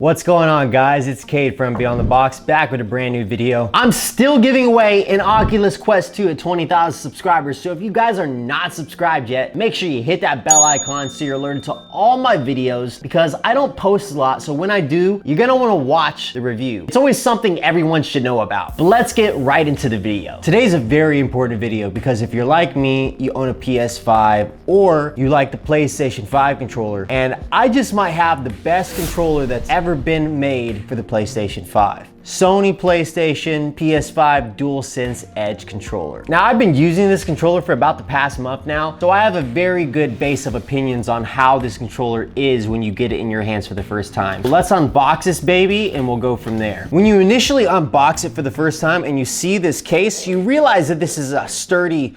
What's going on, guys? It's Cade from Beyond the Box, back with a brand new video. I'm still giving away an Oculus Quest 2 at 20,000 subscribers, so if you guys are not subscribed yet, make sure you hit that bell icon so you're alerted to all my videos, because I don't post a lot, so when I do, you're gonna wanna watch the review. It's always something everyone should know about. But let's get right into the video. Today's a very important video because if you're like me, you own a PS5 or you like the PlayStation 5 controller, and I just might have the best controller that's ever been made for the PlayStation 5. Sony PlayStation PS5 DualSense Edge controller. Now, I've been using this controller for about the past month now, so I have a very good base of opinions on how this controller is when you get it in your hands for the first time. So let's unbox this baby and we'll go from there. When you initially unbox it for the first time and you see this case, you realize that this is a sturdy,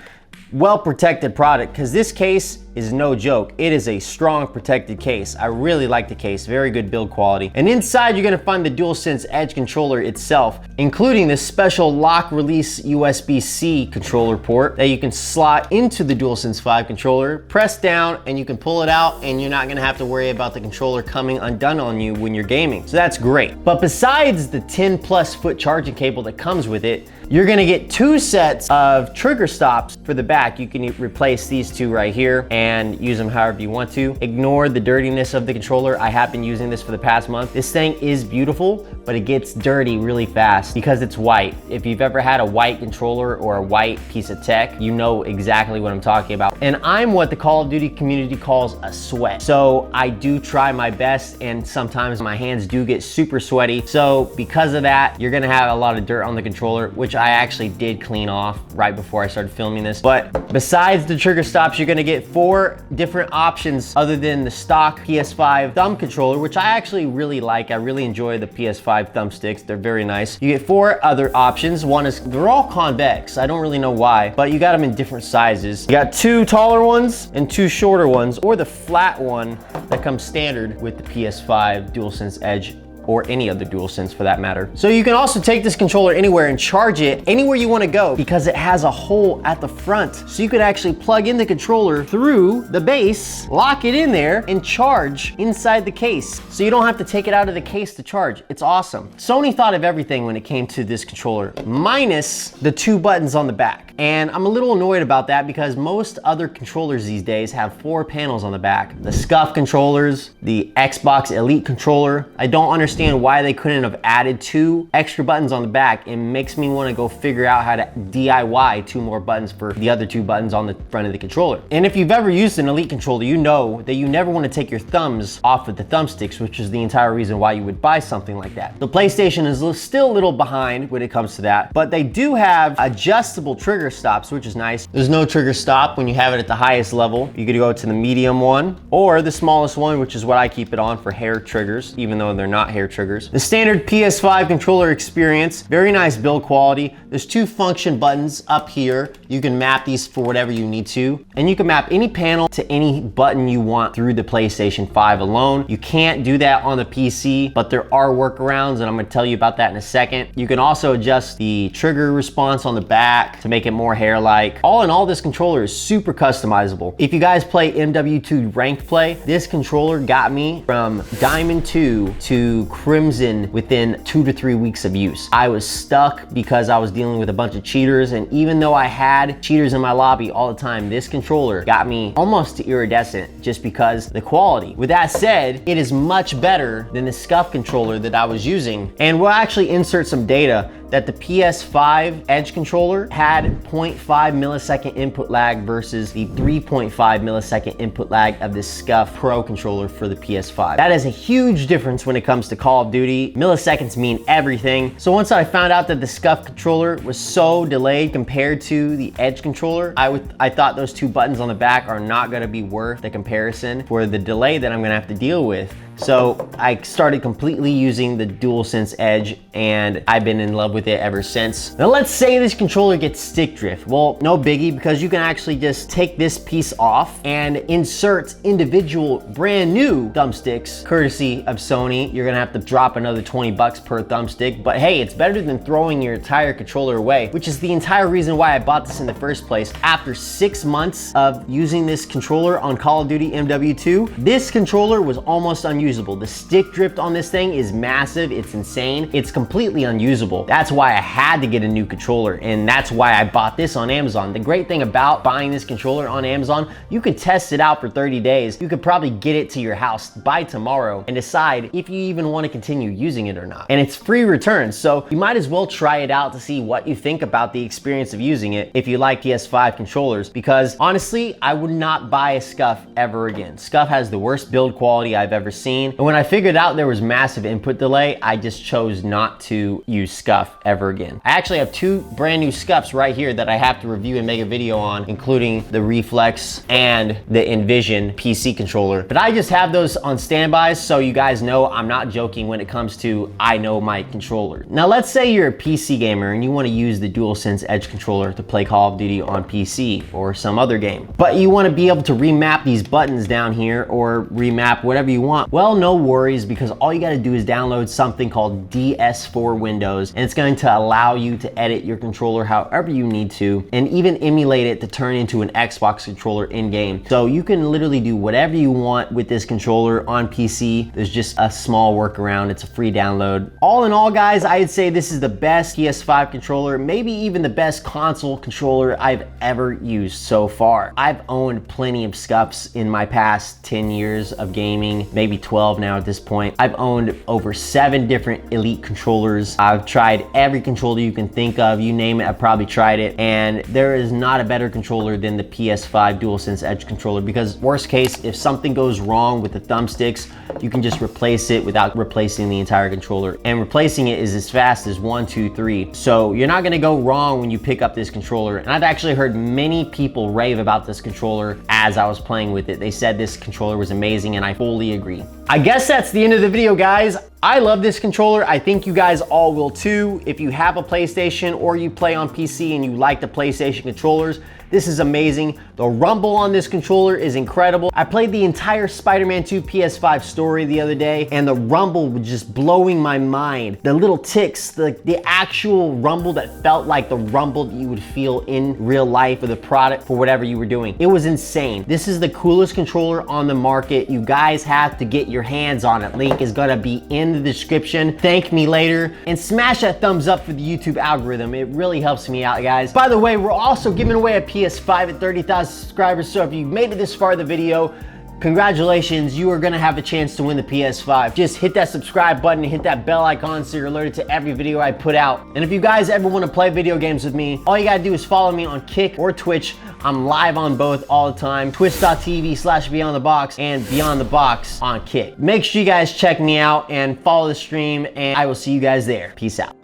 well-protected product, because this case is no joke. It is a strong protected case. I really like the case, very good build quality. And inside you're gonna find the DualSense Edge controller itself, including this special lock release USB-C controller port that you can slot into the DualSense 5 controller, press down, and you can pull it out, and you're not gonna have to worry about the controller coming undone on you when you're gaming. So that's great. But besides the 10+ foot charging cable that comes with it, you're gonna get two sets of trigger stops for the back. You can replace these two right here and use them however you want to. Ignore the dirtiness of the controller. I have been using this for the past month. This thing is beautiful, but it gets dirty really fast because it's white. If you've ever had a white controller or a white piece of tech, you know exactly what I'm talking about. And I'm what the Call of Duty community calls a sweat. So I do try my best, and sometimes my hands do get super sweaty. So because of that, you're gonna have a lot of dirt on the controller, which I actually did clean off right before I started filming this. But besides the trigger stops, you're gonna get 4 different options other than the stock PS5 thumb controller, which I actually really like. I really enjoy the PS5 thumbsticks. They're very nice. You get 4 other options. One is, they're all convex. I don't really know why, but you got them in different sizes. You got 2 taller ones and 2 shorter ones, or the flat one that comes standard with the PS5 DualSense Edge, or any other DualSense for that matter. So you can also take this controller anywhere and charge it anywhere you want to go, because it has a hole at the front. So you could actually plug in the controller through the base, lock it in there, and charge inside the case. So you don't have to take it out of the case to charge. It's awesome. Sony thought of everything when it came to this controller, minus the 2 buttons on the back. And I'm a little annoyed about that because most other controllers these days have 4 panels on the back. The Scuf controllers, the Xbox Elite controller. I don't understand why they couldn't have added 2 extra buttons on the back. It makes me want to go figure out how to DIY 2 more buttons for the other 2 buttons on the front of the controller. And if you've ever used an Elite controller, you know that you never want to take your thumbs off of the thumbsticks, which is the entire reason why you would buy something like that. The PlayStation is still a little behind when it comes to that, but they do have adjustable trigger stops, which is nice. There's no trigger stop when you have it at the highest level. You could go to the medium one or the smallest one, which is what I keep it on for hair triggers, even though they're not hair triggers. The standard PS5 controller experience, very nice build quality. There's 2 function buttons up here. You can map these for whatever you need to, and you can map any panel to any button you want through the PlayStation 5 alone. You can't do that on the PC, but there are workarounds, and I'm gonna tell you about that in a second. You can also adjust the trigger response on the back to make it more hair-like. All in all, this controller is super customizable. If you guys play MW2 ranked play, this controller got me from Diamond 2 to Crimson within 2 to 3 weeks of use. I was stuck because I was dealing with a bunch of cheaters, and even though I had cheaters in my lobby all the time, this controller got me almost to iridescent just because the quality. With that said, it is much better than the Scuf controller that I was using, and we'll actually insert some data that the PS5 Edge controller had 0.5 millisecond input lag versus the 3.5 millisecond input lag of the Scuf Pro controller for the PS5. That is a huge difference when it comes to Call of Duty. Milliseconds mean everything. So once I found out that the Scuf controller was so delayed compared to the Edge controller, I thought those 2 buttons on the back are not gonna be worth the comparison for the delay that I'm gonna have to deal with. So I started completely using the DualSense Edge, and I've been in love with it ever since. Now let's say this controller gets stick drift. Well, no biggie, because you can actually just take this piece off and insert individual brand new thumbsticks, courtesy of Sony. You're gonna have to drop another 20 bucks per thumbstick, but hey, it's better than throwing your entire controller away, which is the entire reason why I bought this in the first place. After 6 months of using this controller on Call of Duty MW2, this controller was almost unusable unusable. The stick drift on this thing is massive. It's insane. It's completely unusable. That's why I had to get a new controller, and that's why I bought this on Amazon. The great thing about buying this controller on Amazon, you could test it out for 30 days. You could probably get it to your house by tomorrow and decide if you even want to continue using it or not. And it's free returns, so you might as well try it out to see what you think about the experience of using it if you like PS5 controllers, because honestly, I would not buy a Scuf ever again. Scuf has the worst build quality I've ever seen. And when I figured out there was massive input delay, I just chose not to use Scuf ever again. I actually have two brand new Scufs right here that I have to review and make a video on, including the Reflex and the Envision PC controller. But I just have those on standby, so you guys know I'm not joking when it comes to I know my controller. Now let's say you're a PC gamer and you want to use the DualSense Edge controller to play Call of Duty on PC or some other game, but you want to be able to remap these buttons down here or remap whatever you want. Well, no worries, because all you got to do is download something called DS4 Windows, and it's going to allow you to edit your controller however you need to, and even emulate it to turn into an Xbox controller in-game. So you can literally do whatever you want with this controller on PC. There's just a small workaround. It's a free download. All in all, guys, I'd say this is the best PS5 controller, maybe even the best console controller I've ever used so far. I've owned plenty of Scufs in my past 10 years of gaming, maybe 12 now at this point. I've owned over 7 different Elite controllers. I've tried every controller you can think of, you name it, I've probably tried it, and there is not a better controller than the PS5 DualSense Edge controller, because worst case, if something goes wrong with the thumbsticks, you can just replace it without replacing the entire controller, and replacing it is as fast as 1, 2, 3. So you're not gonna go wrong when you pick up this controller, and I've actually heard many people rave about this controller as I was playing with it. They said this controller was amazing, and I fully agree. I guess that's the end of the video, guys. I love this controller. I think you guys all will too. If you have a PlayStation or you play on PC and you like the PlayStation controllers, this is amazing. The rumble on this controller is incredible. I played the entire Spider-Man 2 PS5 story the other day, and the rumble was just blowing my mind. The little ticks, the actual rumble that felt like the rumble that you would feel in real life for the product, for whatever you were doing. It was insane. This is the coolest controller on the market. You guys have to get your hands on it. Link is gonna be in the description. Thank me later, and smash that thumbs up for the YouTube algorithm. It really helps me out, guys. By the way, we're also giving away a PS5 at 30,000 subscribers, so if you made it this far in the video, congratulations, you are gonna have a chance to win the PS5. Just hit that subscribe button and hit that bell icon so you're alerted to every video I put out. And if you guys ever wanna play video games with me, all you gotta do is follow me on Kick or Twitch. I'm live on both all the time. Twitch.tv/BeyondTheBox and Beyond the Box on Kick. Make sure you guys check me out and follow the stream, and I will see you guys there. Peace out.